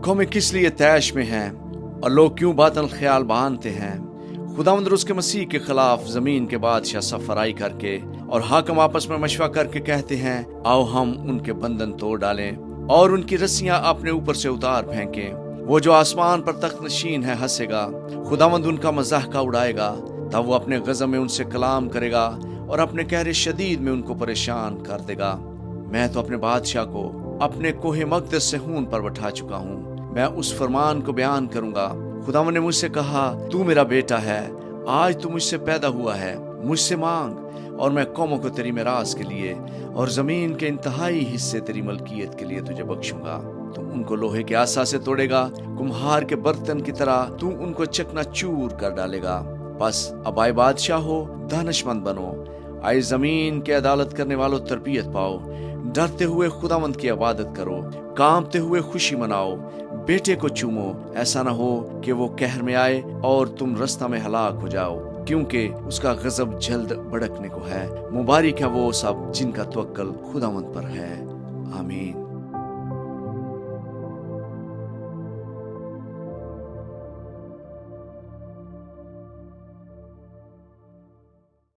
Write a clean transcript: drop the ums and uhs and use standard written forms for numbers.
कौमें किस लिए तैश में हैं और लोग क्यों बातल ख्याल बांधते हैं। खुदावंद और उसके मसीह के खिलाफ जमीन के बादशाह सफराई करके और हाकम आपस में मशवरा करके कहते हैं, आओ हम उनके बंधन तोड़ डालें और उनकी रस्सियां अपने ऊपर से उतार फेंकें। वो जो आसमान पर तख्त नशीन है हंसेगा, खुदावंद उनका मजाक उड़ाएगा। तब वो अपने गज़ब में उनसे कलाम करेगा और अपने कहरे शदीद में उनको परेशान कर देगा। मैं तो अपने बादशाह को अपने कोहे मक़दस से खून पर बैठा चुका हूँ। मैं उस फरमान को बयान करूंगा। खुदावंद ने मुझसे कहा, तू मेरा बेटा है, आज तू मुझसे पैदा हुआ है। मुझसे मांग और मैं कौमों को तेरी मिरास के लिए और जमीन के इंतहाई हिस्से तेरी मलकियत के लिए तुझे बख्शूंगा। तू उनको लोहे के आसा से तोड़ेगा, कुम्हार के बर्तन की तरह तू उनको चकनाचूर कर डालेगा। बस अब आए बादशाह हो, दानिशमंद बनो। आए जमीन के अदालत करने वालों तरबियत पाओ। डरते हुए खुदावंद की इबादत करो, कांपते हुए खुशी मनाओ। बेटे को चूमो, ऐसा ना हो कि वो कहर में आए और तुम रास्ता में हलाक हो जाओ, क्योंकि उसका गजब जल्द भड़कने को है। मुबारक है वो सब जिनका तवक्कल खुदावंद पर है। आमीन।